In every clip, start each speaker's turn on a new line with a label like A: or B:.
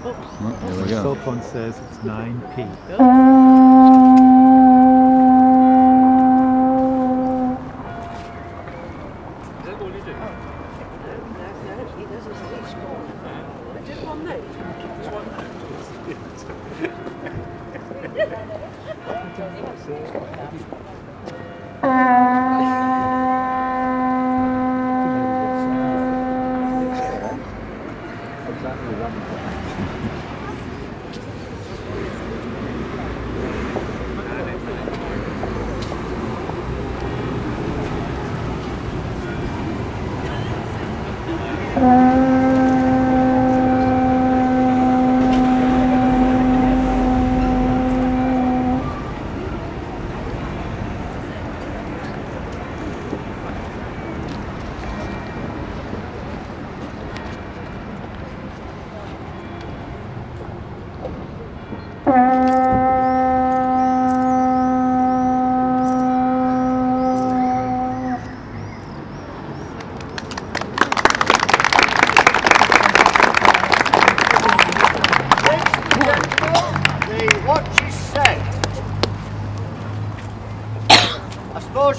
A: There we go.
B: Cell phone says it's 9p.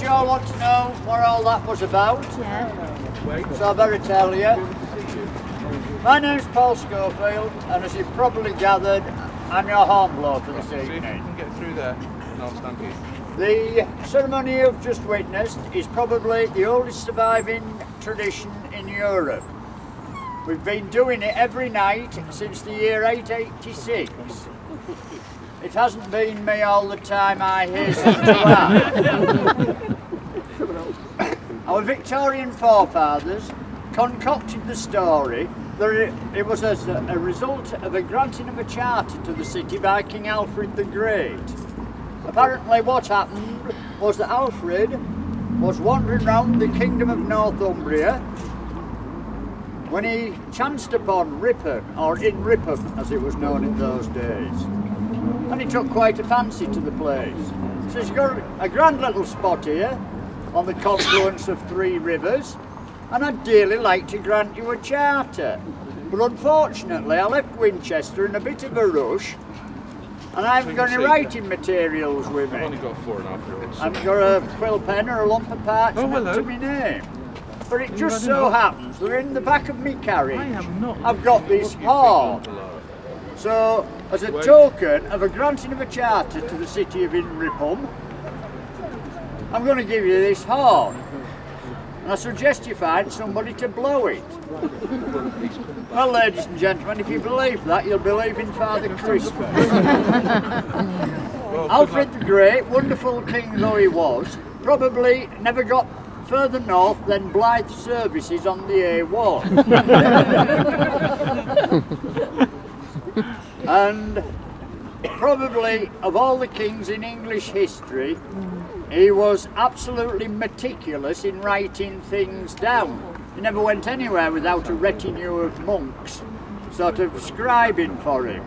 C: You all want to know what all that was about? Yeah. So I better tell you. My name's Paul Schofield, and as you've probably gathered, I'm your hornblower for this evening.
D: You can get through there, and I'll stand here.
C: The ceremony you've just witnessed is probably the oldest surviving tradition in Europe. We've been doing it every night since the year 886. It hasn't been me all the time, I hasten to add. Our Victorian forefathers concocted the story that it was as a result of a granting of a charter to the city by King Alfred the Great. Apparently what happened was that Alfred was wandering round the kingdom of Northumbria when he chanced upon Ripon, or in Ripon as it was known in those days. And he took quite a fancy to the place. He says, you've got a grand little spot here on the confluence of 3 rivers, and I'd dearly like to grant you a charter. But unfortunately I left Winchester in a bit of a rush, and I haven't got any writing materials with me.
D: I've only got 4.5 minutes.
C: I haven't got a quill pen or a lump of parchment to my name. But it just so happens that in the back of me carriage I've got this horn. So, as a token of a granting of a charter to the city of Ripon, I'm going to give you this horn. And I suggest you find somebody to blow it. Well, ladies and gentlemen, if you believe that, you'll believe in Father Christmas. Alfred the Great, wonderful king though he was, probably never got further north than Blythe services on the A1. And probably of all the kings in English history, he was absolutely meticulous in writing things down. He never went anywhere without a retinue of monks sort of scribing for him.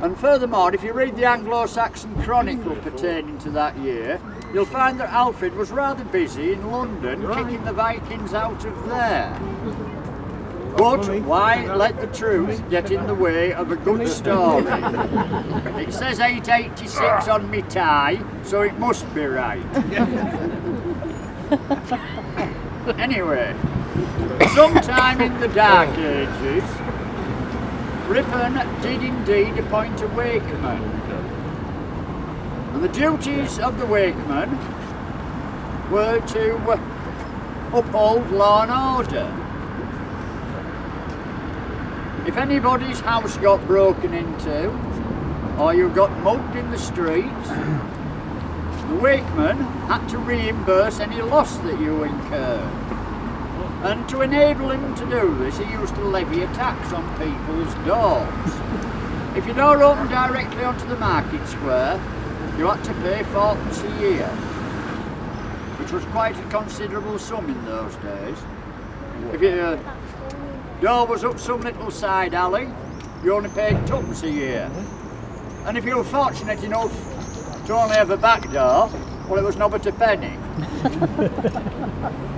C: And furthermore, if you read the Anglo-Saxon Chronicle pertaining to that year, you'll find that Alfred was rather busy in London kicking the Vikings out of there. But why let the truth get in the way of a good story? It says 886 on me tie, so it must be right. Anyway, sometime in the Dark Ages, Ripon did indeed appoint a Wakeman. And the duties of the Wakeman were to uphold law and order. If anybody's house got broken into, or you got mugged in the streets, the Wakeman had to reimburse any loss that you incurred. And to enable him to do this, he used to levy a tax on people's doors. If your door opened directly onto the market square, you had to pay 4pence a year, which was quite a considerable sum in those days. If your door was up some little side alley, you only paid 2pence a year. And if you were fortunate enough to only have a back door, Well, it was not but a penny.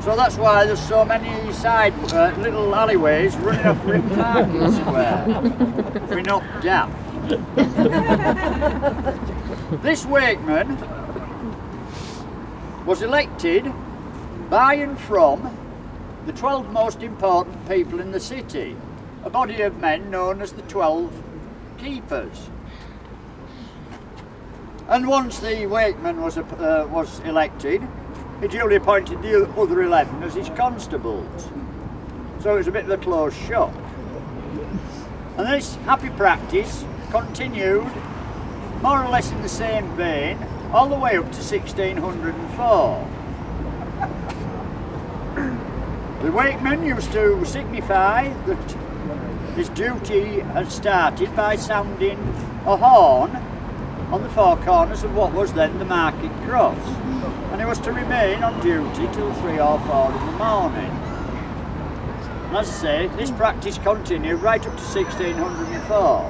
C: So that's why there's so many side little alleyways running up Ripon Market Square. We're not daft. This Wakeman was elected by and from the 12 most important people in the city, a body of men known as the 12 Keepers. And once the Wakeman was elected, he duly appointed the other 11 as his constables. So it was a bit of a closed shop. And this happy practice continued more or less in the same vein all the way up to 1604. The Wakeman used to signify that his duty had started by sounding a horn on the four corners of what was then the market cross, and he was to remain on duty till 3 or 4 in the morning. And as I say, this practice continued right up to 1604.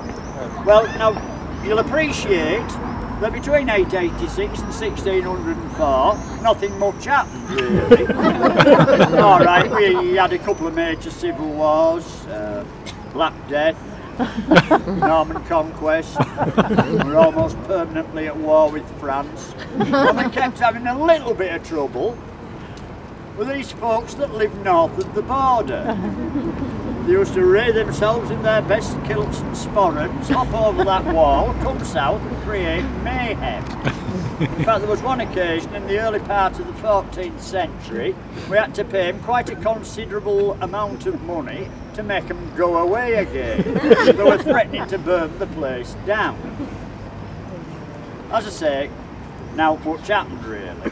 C: Well, now you'll appreciate that between 886 and 1604, nothing much happened really. Alright, we had a couple of major civil wars, Black Death, Norman Conquest. We were almost permanently at war with France. And we kept having a little bit of trouble with these folks that live north of the border. They used to array themselves in their best kilts and sporrans, hop over that wall, come south and create mayhem. In fact, there was one occasion in the early part of the 14th century, we had to pay them quite a considerable amount of money to make them go away again. They were threatening to burn the place down. As I say, now much happened really.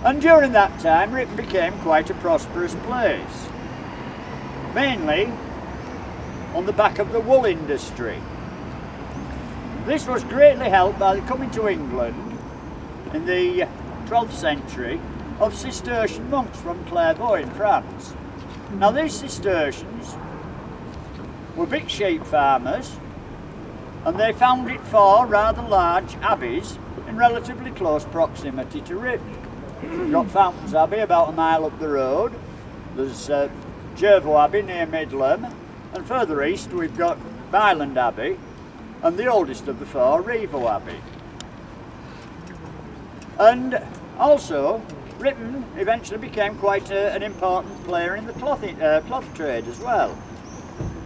C: And during that time, Ripon became quite a prosperous place, mainly on the back of the wool industry. This was greatly helped by the coming to England in the 12th century of Cistercian monks from Clairvaux in France. Now these Cistercians were big sheep farmers, and they founded 4 rather large abbeys in relatively close proximity to Ripon. We've got Fountains Abbey about a mile up the road, there's Jervaux Abbey near Midlam, and further east we've got Byland Abbey, and the oldest of the 4, Ripon Abbey. And also, Ripon eventually became quite an important player in the cloth trade as well.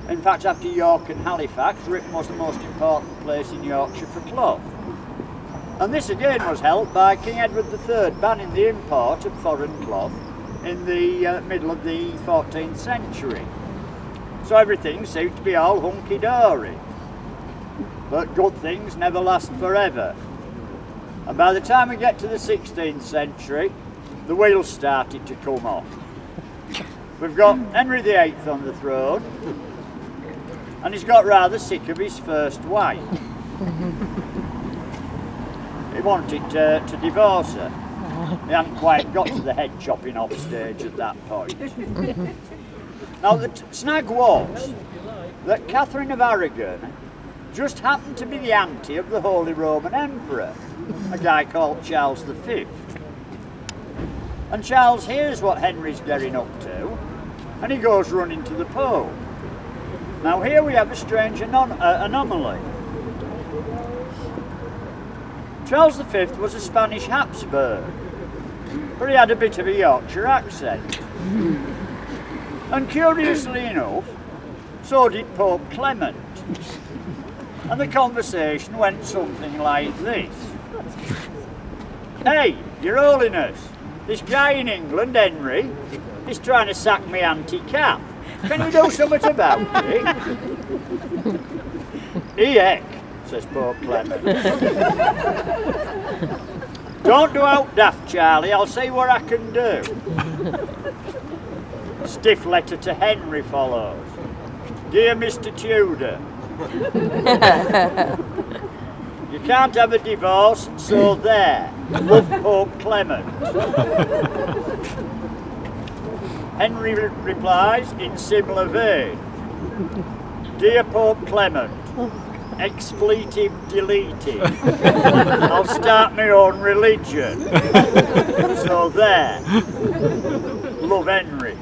C: In fact, after York and Halifax, Ripon was the most important place in Yorkshire for cloth. And this again was helped by King Edward III banning the import of foreign cloth in the middle of the 14th century. So everything seemed to be all hunky-dory. But good things never last forever. And by the time we get to the 16th century, the wheels started to come off. We've got Henry VIII on the throne, and he's got rather sick of his first wife. He wanted to divorce her. He hadn't quite got to the head chopping off stage at that point. Now the snag was that Catherine of Aragon just happened to be the auntie of the Holy Roman Emperor, a guy called Charles V. And Charles hears what Henry's getting up to, and he goes running to the Pope. Now here we have a strange anomaly. Charles V was a Spanish Habsburg, but he had a bit of a Yorkshire accent. And curiously enough, so did Pope Clement. And the conversation went something like this. Hey, Your Holiness, this guy in England, Henry, is trying to sack me anti-calf. Can you do something about it? Heck, says Pope Clement. Don't do out daft, Charlie, I'll see what I can do. Stiff letter to Henry follows. Dear Mr. Tudor, you can't have a divorce, so there. Love, Pope Clement. Henry replies in similar vein. Dear Pope Clement, expletive deleted. I'll start my own religion. So there. Love Henry.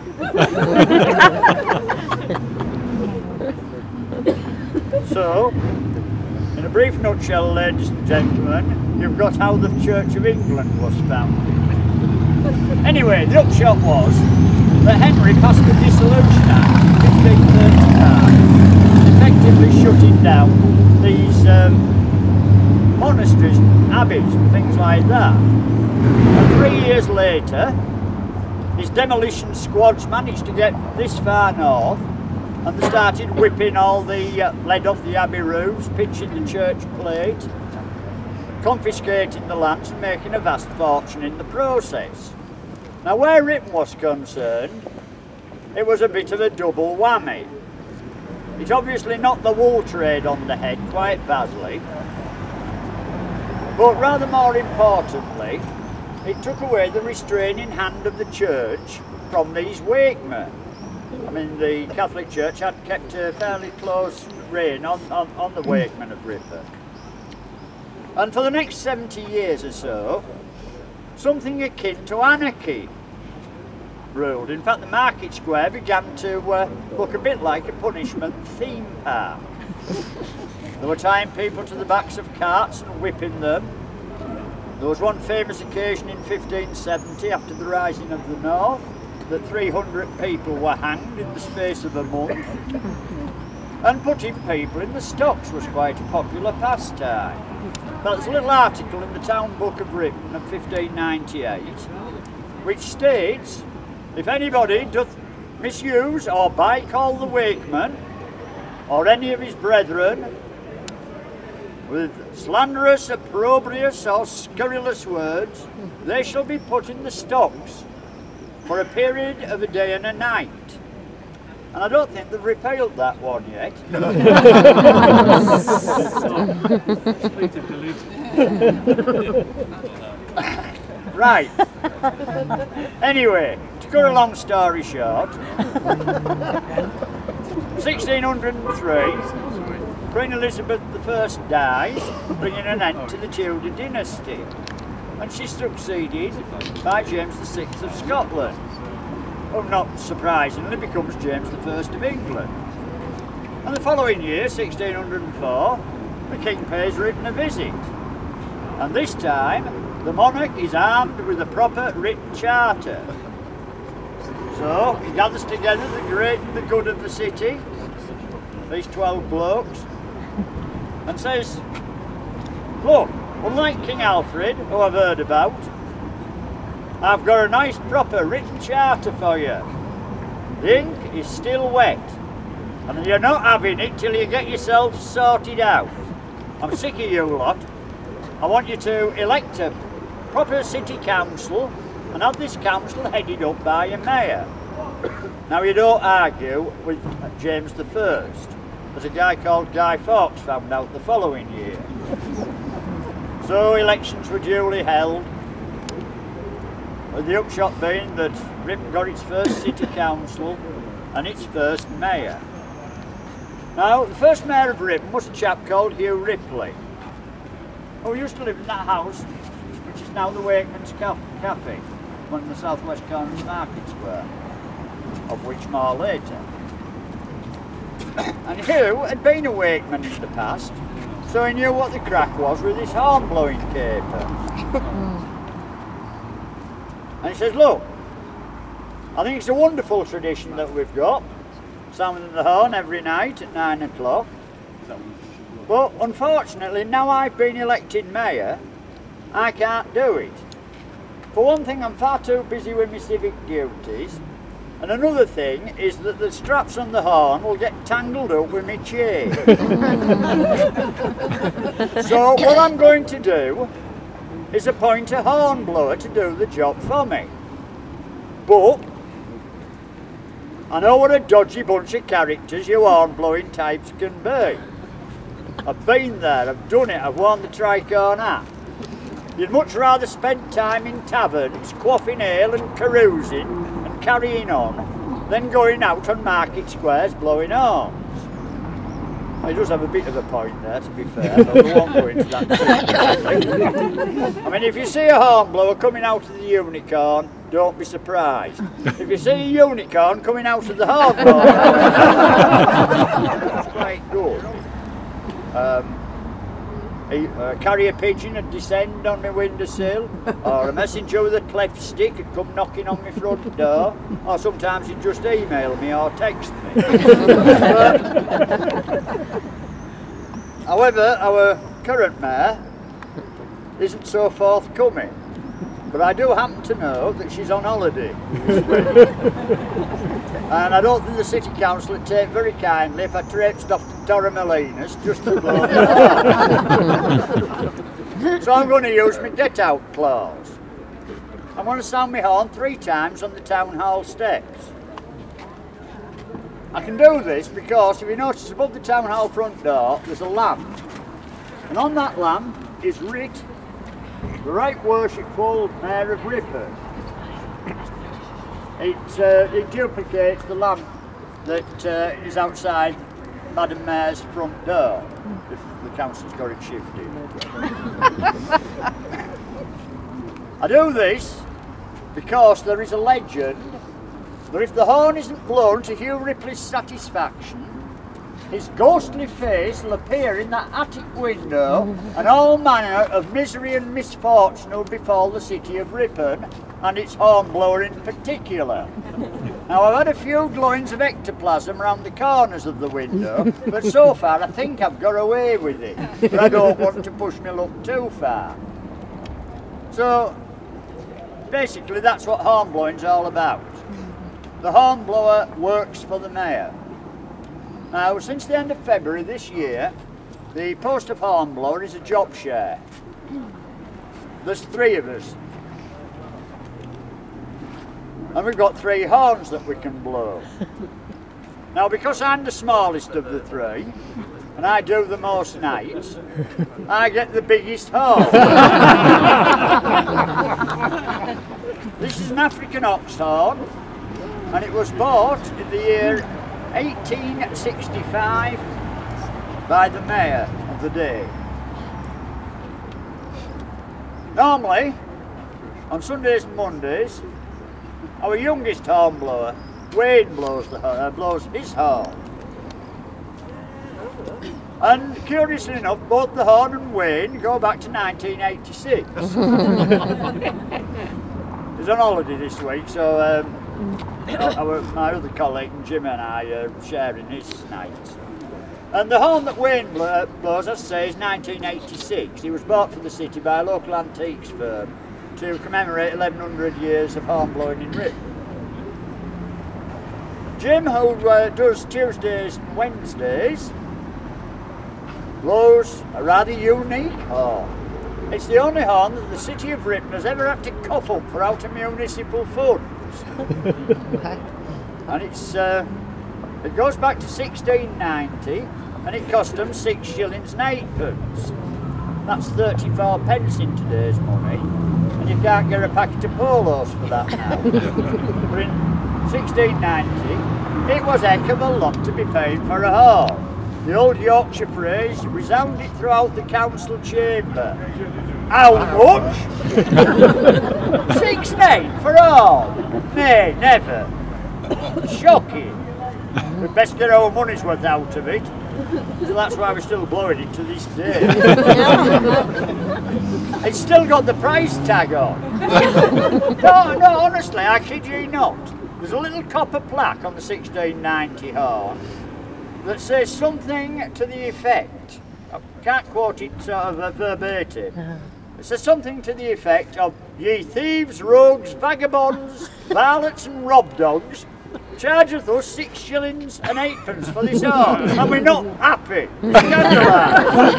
C: So, in a brief nutshell, ladies and gentlemen, you've got how the Church of England was founded. Anyway, the upshot was that Henry passed a Dissolution Act in 1535, effectively shutting down these monasteries, abbeys and things like that. And 3 years later, his demolition squads managed to get this far north, and they started whipping all the lead off the abbey roofs, pitching the church plate, confiscating the lands and making a vast fortune in the process. Now where Ripon was concerned, it was a bit of a double whammy. It obviously knocked the wool trade on the head quite badly, but rather more importantly, it took away the restraining hand of the church from these Wakemen. I mean, the Catholic Church had kept a fairly close rein on the Wakemen of Ripon. And for the next 70 years or so, something akin to anarchy ruled. In fact, the market square began to look a bit like a punishment theme park. They were tying people to the backs of carts and whipping them. There was one famous occasion in 1570, after the rising of the North, that 300 people were hanged in the space of a month. And putting people in the stocks was quite a popular pastime. But there's a little article in the Town Book of Ripon of 1598 which states, if anybody doth misuse or by-call the Wakeman or any of his brethren with slanderous, opprobrious or scurrilous words, they shall be put in the stocks for a period of a day and a night. And I don't think they've repealed that one yet. Right. Anyway, to cut a long story short, 1603, Queen Elizabeth I dies, bringing an end to the Tudor dynasty, and she's succeeded by James VI of Scotland, who not surprisingly becomes James I of England. And the following year, 1604, the King pays Ripon a visit, and this time the monarch is armed with a proper written charter. So he gathers together the great and the good of the city, these 12 blokes, and says, look, unlike King Alfred, who I've heard about, I've got a nice proper written charter for you. The ink is still wet, and you're not having it till you get yourself sorted out. I'm sick of you lot. I want you to elect a proper city council and have this council headed up by a mayor. Now you don't argue with James I, as a guy called Guy Fawkes found out the following year. So elections were duly held, with the upshot being that Ripon got its first city council and its first mayor. Now, the first mayor of Ripon was a chap called Hugh Ripley, who used to live in that house, which is now the Wakeman's Cafe, on the southwest corner of the market square, of which more later. And Hugh had been a Wakeman in the past, so he knew what the crack was with his horn-blowing caper. And he says, look, I think it's a wonderful tradition that we've got, sounding the horn every night at 9 o'clock. But unfortunately, now I've been elected mayor, I can't do it. For one thing, I'm far too busy with my civic duties, and another thing is that the straps on the horn will get tangled up with my chain. So what I'm going to do is appoint a hornblower to do the job for me. But I know what a dodgy bunch of characters you horn-blowing types can be. I've been there, I've done it, I've worn the tricorn hat. You'd much rather spend time in taverns, quaffing ale and carousing and carrying on, than going out on market squares blowing horns. He does have a bit of a point there, to be fair, but we won't go into that too. I mean, if you see a hornblower coming out of the unicorn, don't be surprised. If you see a unicorn coming out of the hornblower, that's quite good. Carry a pigeon and descend on my windowsill, or a messenger with a cleft stick and come knocking on my front door, or sometimes he'd just email me or text me. However, our current mayor isn't so forthcoming, but I do happen to know that she's on holiday this week. And I don't think the City Council would take very kindly if I traipsed off to Torremolinos just to blow the horn. So I'm going to use my get-out clause. I'm going to sound my horn 3 times on the Town Hall steps. I can do this because, if you notice, above the Town Hall front door there's a lamp. And on that lamp is writ, "The Right Worshipful Mayor of Ripon." It duplicates the lamp that is outside Madam Mayor's front door, if the council's got it shifted. I do this because there is a legend that if the horn isn't blown to Hugh Ripley's satisfaction, his ghostly face will appear in that attic window and all manner of misery and misfortune will befall the city of Ripon and its hornblower in particular. Now, I've had a few glowings of ectoplasm around the corners of the window, but so far I think I've got away with it. But I don't want to push my luck too far. So, basically that's what hornblowing's all about. The hornblower works for the mayor. Now, since the end of February this year, the post of hornblower is a job share. There's 3 of us. And we've got 3 horns that we can blow. Now, because I'm the smallest of the 3, and I do the most nights, I get the biggest horn. This is an African ox horn, and it was bought in the year 1865 by the mayor of the day. Normally, on Sundays and Mondays, our youngest hornblower, Wayne, blows his horn. And curiously enough, both the horn and Wayne go back to 1986. He's on holiday this week, so my other colleague, Jim, and I are sharing his nights. And the horn that Wayne blows, as I say, is 1986. He was bought for the city by a local antiques firm to commemorate 1100 years of horn blowing in Ripon. Jim, who does Tuesdays and Wednesdays, blows a rather unique horn. It's the only horn that the city of Ripon has ever had to cough up for out of municipal funds. And it goes back to 1690, and it cost them 6 shillings and 8pence. That's 34 pence in today's money, and you can't get a packet of polos for that now. But in 1690, it was a heck of a lot to be paid for a horn. The old Yorkshire phrase resounded throughout the council chamber. How much? 6 and 8 for all? Nay, never. Shocking. We'd best get our money's worth out of it. So that's why we're still blowing it to this day. It's still got the price tag on. No, honestly, I kid you not. There's a little copper plaque on the 1690 horn that says something to the effect, I can't quote it sort of verbatim, it says something to the effect of, "Ye thieves, rogues, vagabonds, varlets and rob dogs, chargeth us 6 shillings and 8pence for this horn, and we're not happy, we're scandalised."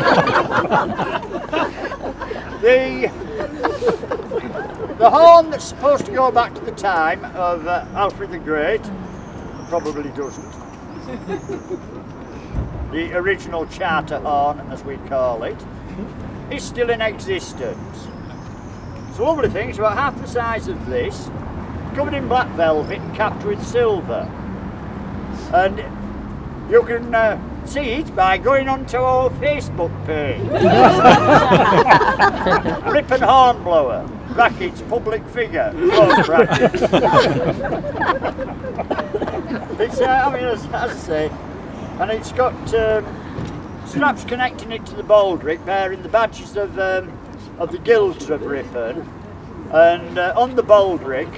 C: The horn that's supposed to go back to the time of Alfred the Great probably doesn't. The original charter horn, as we call it, is still in existence. It's a lovely thing. It's about half the size of this, covered in black velvet and capped with silver. And you can see it by going onto our Facebook page. Ripon Hornblower, brackets, public figure, close brackets. It's, I mean, as I say, and it's got straps connecting it to the baldric, bearing the badges of the guilds of Ripon, and on the baldric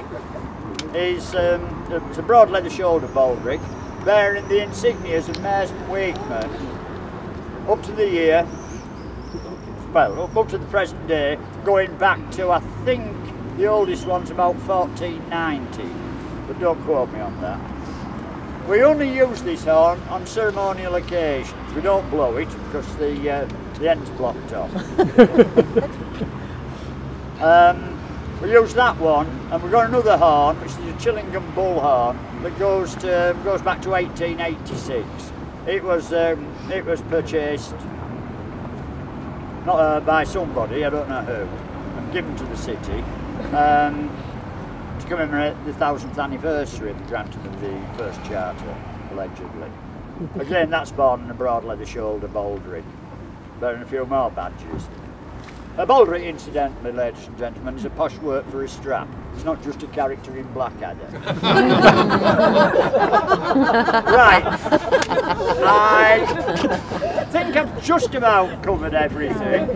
C: is it's a broad leather shoulder baldric, bearing the insignias of mayors and Wakeman up to the year, well, up to the present day, going back to, I think, the oldest one's about 1490, but don't quote me on that. We only use this horn on ceremonial occasions. We don't blow it because the end's blocked off. We use that one, and we've got another horn, which is a Chillingham bull horn, that goes back to 1886. It was purchased not by somebody, I don't know who, and given to the city to commemorate the 1000th anniversary of the granting of the first charter, allegedly. Again, that's born in a broad leather shoulder baldric, bearing a few more badges. A baldric, incidentally, ladies and gentlemen, is a posh word for a strap. It's not just a character in Blackadder. Right, I think I've just about covered everything.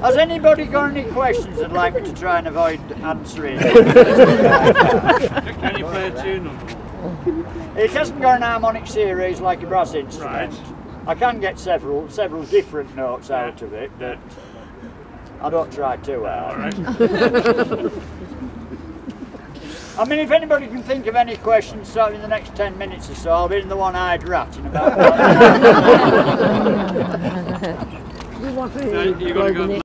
C: Has anybody got any questions they'd like me to try and avoid answering?
D: Can you play a tune on them?
C: It hasn't got an harmonic series like a brass instrument.
D: Right.
C: I can get several different notes out of it, but I don't try too hard.
D: Right.
C: I mean, if anybody can think of any questions starting in the next 10 minutes or so, I'll be in the one-eyed rat in about 1
D: You got to go.